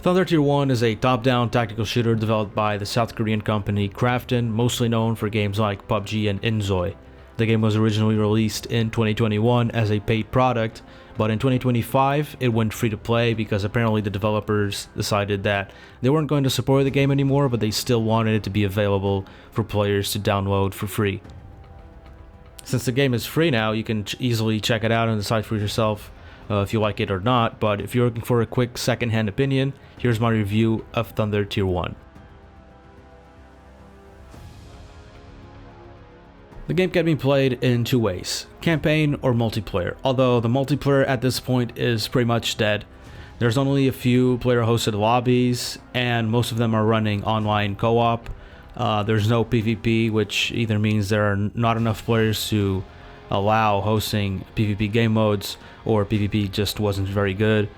Thunder Tier 1 is a top-down tactical shooter developed by the South Korean company Krafton, mostly known for games like PUBG and Inzoi. The game was originally released in 2021 as a paid product, but in 2025 it went free to play because apparently the developers decided that they weren't going to support the game anymore, but they still wanted it to be available for players to download for free. Since the game is free now, you can easily check it out and decide for yourself if you like it or not, but if you're looking for a quick second-hand opinion, here's my review of Thunder Tier 1. The game can be played in two ways, campaign or multiplayer, although the multiplayer at this point is pretty much dead. There's only a few player-hosted lobbies, and most of them are running online co-op. There's no PvP, which either means there are not enough players to allow hosting PvP game modes, or PvP just wasn't very good.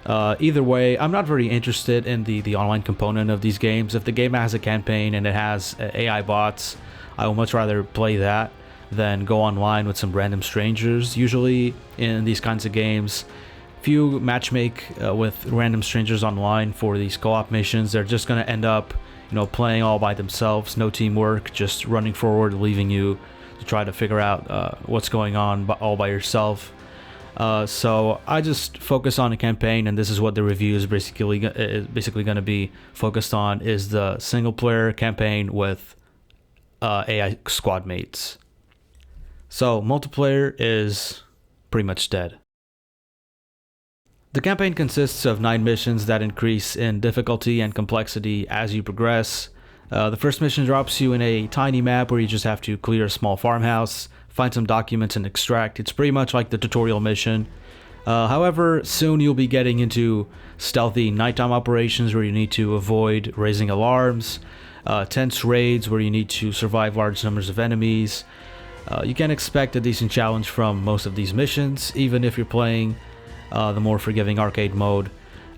Either way, I'm not very interested in the online component of these games. If the game has a campaign and it has AI bots, I would much rather play that than go online with some random strangers. Usually in these kinds of games, if you matchmake with random strangers online for these co-op missions, they're just going to end up, playing all by themselves, no teamwork, just running forward, leaving you to try to figure out what's going on all by yourself. So I just focus on a campaign, and this is what the review is basically going to be focused on, is the single player campaign with AI squad mates. So multiplayer is pretty much dead. The campaign consists of 9 missions that increase in difficulty and complexity as you progress. The first mission drops you in a tiny map where you just have to clear a small farmhouse, find some documents, and extract. It's pretty much like the tutorial mission. However, soon you'll be getting into stealthy nighttime operations where you need to avoid raising alarms, tense raids where you need to survive large numbers of enemies. You can expect a decent challenge from most of these missions, even if you're playing the more forgiving arcade mode.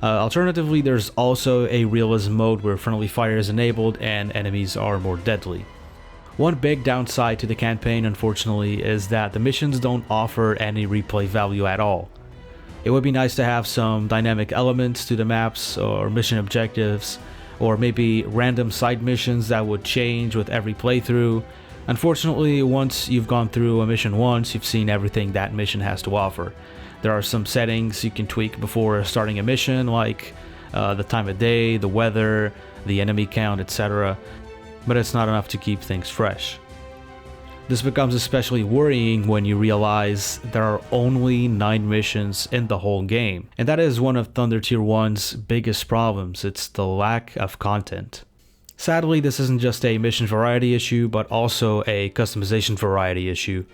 Alternatively, there's also a realism mode where friendly fire is enabled and enemies are more deadly. One big downside to the campaign, unfortunately, is that the missions don't offer any replay value at all. It would be nice to have some dynamic elements to the maps or mission objectives, or maybe random side missions that would change with every playthrough. Unfortunately, once you've gone through a mission once, you've seen everything that mission has to offer. There are some settings you can tweak before starting a mission, like the time of day, the weather, the enemy count, etc. But it's not enough to keep things fresh. This becomes especially worrying when you realize there are only 9 missions in the whole game. And that is one of Thunder Tier 1's biggest problems. It's the lack of content. Sadly, this isn't just a mission variety issue, but also a customization variety issue.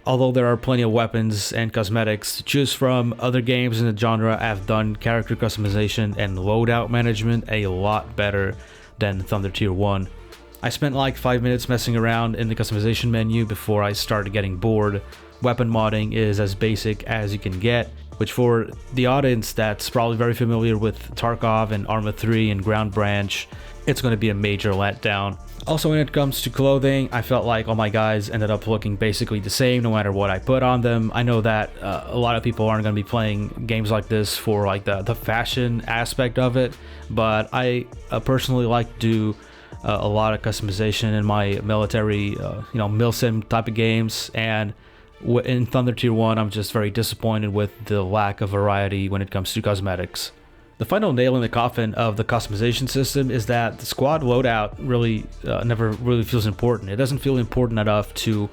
Although there are plenty of weapons and cosmetics to choose from, other games in the genre have done character customization and loadout management a lot better than Thunder Tier 1. I spent like 5 minutes messing around in the customization menu before I started getting bored. Weapon modding is as basic as you can get, which for the audience that's probably very familiar with Tarkov and Arma 3 and Ground Branch, it's going to be a major letdown. Also, when it comes to clothing, I felt like all my guys ended up looking basically the same no matter what I put on them. I know that a lot of people aren't going to be playing games like this for like the fashion aspect of it, but I personally like to do a lot of customization in my military, milsim type of games, and in Thunder Tier 1, I'm just very disappointed with the lack of variety when it comes to cosmetics. The final nail in the coffin of the customization system is that the squad loadout really never really feels important. It doesn't feel important enough to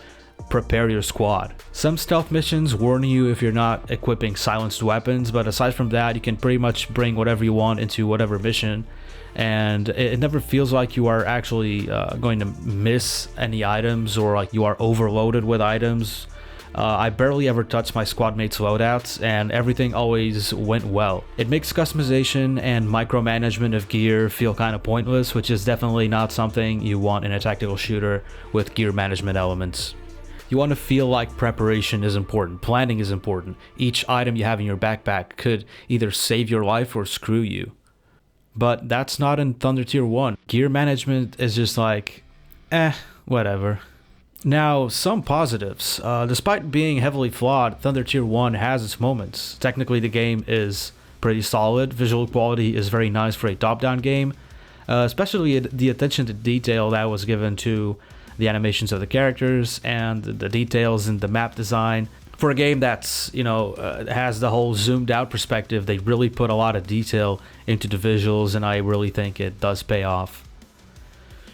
prepare your squad. Some stealth missions warn you if you're not equipping silenced weapons, but aside from that, you can pretty much bring whatever you want into whatever mission, and it never feels like you are actually going to miss any items or like you are overloaded with items. I barely ever touched my squad mates' loadouts, and everything always went well. It makes customization and micromanagement of gear feel kind of pointless, which is definitely not something you want in a tactical shooter with gear management elements. You want to feel like preparation is important, planning is important. Each item you have in your backpack could either save your life or screw you. But that's not in Thunder Tier 1. Gear management is just like, whatever. Now, some positives. Despite being heavily flawed, Thunder Tier 1 has its moments. Technically, the game is pretty solid. Visual quality is very nice for a top-down game, especially the attention to detail that was given to the animations of the characters and the details in the map design. For a game that's, has the whole zoomed out perspective, they really put a lot of detail into the visuals, and I really think it does pay off.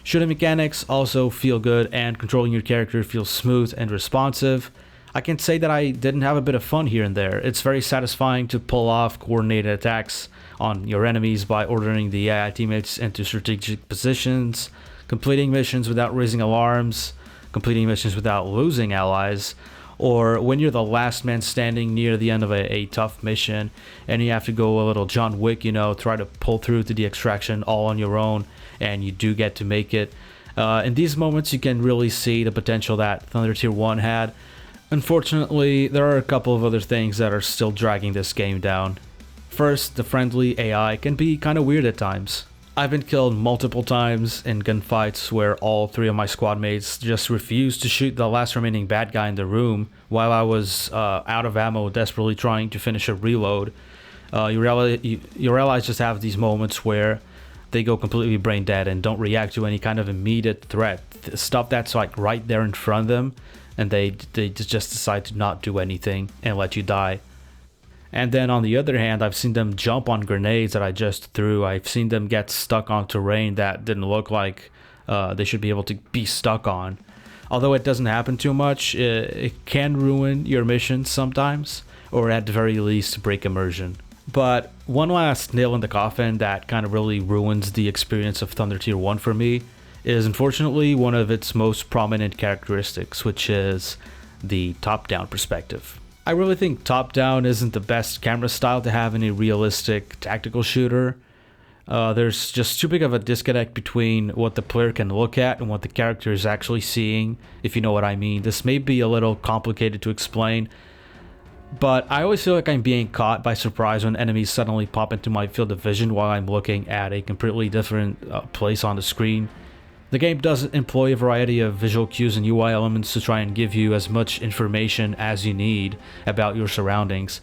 Shooting mechanics also feel good, and controlling your character feels smooth and responsive. I can say that I didn't have a bit of fun here and there. It's very satisfying to pull off coordinated attacks on your enemies by ordering the AI teammates into strategic positions, completing missions without raising alarms, completing missions without losing allies, or when you're the last man standing near the end of a tough mission and you have to go a little John Wick, try to pull through to the extraction all on your own, and you do get to make it. In these moments, you can really see the potential that Thunder Tier 1 had. Unfortunately, there are a couple of other things that are still dragging this game down. First, the friendly AI can be kind of weird at times. I've been killed multiple times in gunfights where all 3 of my squad mates just refused to shoot the last remaining bad guy in the room while I was out of ammo, desperately trying to finish a reload. You realize just have these moments where they go completely brain dead and don't react to any kind of immediate threat. Stuff that's like right there in front of them, and they just decide to not do anything and let you die. And then on the other hand, I've seen them jump on grenades that I just threw. I've seen them get stuck on terrain that didn't look like they should be able to be stuck on. Although it doesn't happen too much, it can ruin your missions sometimes, or at the very least break immersion. But one last nail in the coffin that kind of really ruins the experience of Thunder Tier 1 for me is unfortunately one of its most prominent characteristics, which is the top-down perspective. I really think top-down isn't the best camera style to have in a realistic tactical shooter. There's just too big of a disconnect between what the player can look at and what the character is actually seeing, if you know what I mean. This may be a little complicated to explain, but I always feel like I'm being caught by surprise when enemies suddenly pop into my field of vision while I'm looking at a completely different place on the screen. The game does employ a variety of visual cues and UI elements to try and give you as much information as you need about your surroundings.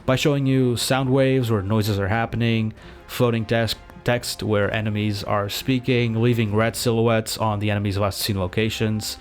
By showing you sound waves where noises are happening, floating text where enemies are speaking, leaving red silhouettes on the enemy's last seen locations,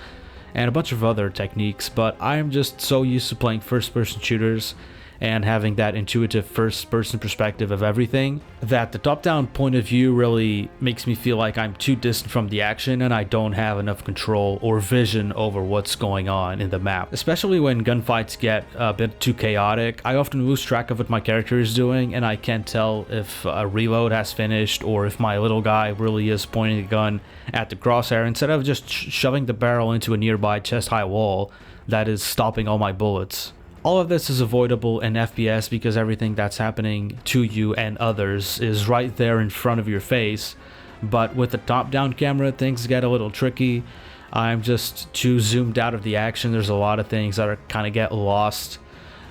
and a bunch of other techniques. But I am just so used to playing first-person shooters and having that intuitive first-person perspective of everything that the top-down point of view really makes me feel like I'm too distant from the action and I don't have enough control or vision over what's going on in the map. Especially when gunfights get a bit too chaotic, I often lose track of what my character is doing, and I can't tell if a reload has finished or if my little guy really is pointing a gun at the crosshair instead of just shoving the barrel into a nearby chest-high wall that is stopping all my bullets. All of this is avoidable in FPS because everything that's happening to you and others is right there in front of your face, but with the top-down camera things get a little tricky. I'm just too zoomed out of the action. There's a lot of things that are kind of get lost,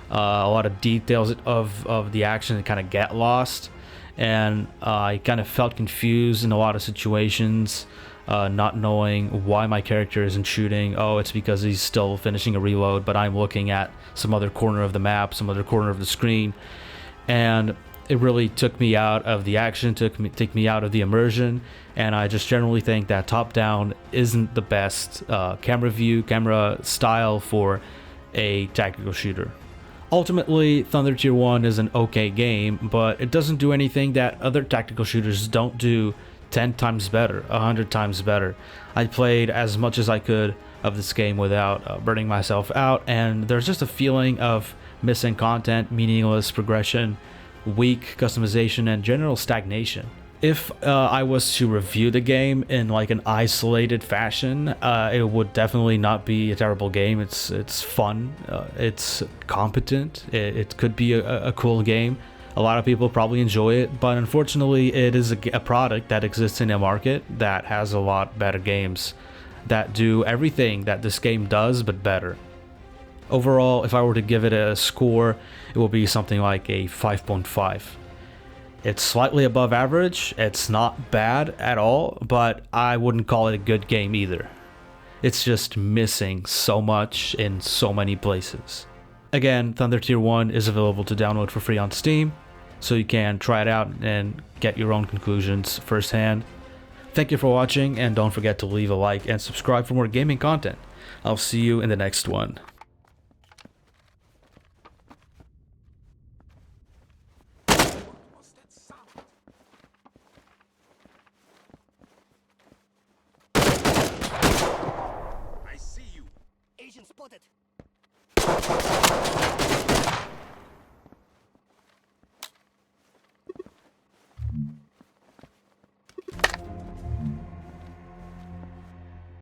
a lot of details of the action that kind of get lost, and I kind of felt confused in a lot of situations. Not knowing why my character isn't shooting. Oh, it's because he's still finishing a reload, but I'm looking at some other corner of the map, some other corner of the screen, and it really took me out of the action, took me out of the immersion, and I just generally think that top-down isn't the best camera style for a tactical shooter. Ultimately, Thunder Tier 1 is an okay game, but it doesn't do anything that other tactical shooters don't do 10 times better, 100 times better. I played as much as I could of this game without burning myself out, and there's just a feeling of missing content, meaningless progression, weak customization, and general stagnation. If I was to review the game in like an isolated fashion, it would definitely not be a terrible game. It's fun, it's competent, it could be a cool game. A lot of people probably enjoy it, but unfortunately it is a product that exists in a market that has a lot better games that do everything that this game does, but better. Overall, if I were to give it a score, it will be something like a 5.5. It's slightly above average, it's not bad at all, but I wouldn't call it a good game either. It's just missing so much in so many places. Again, Thunder Tier 1 is available to download for free on Steam, so you can try it out and get your own conclusions firsthand. Thank you for watching, and don't forget to leave a like and subscribe for more gaming content. I'll see you in the next one. I see you. Agent spotted.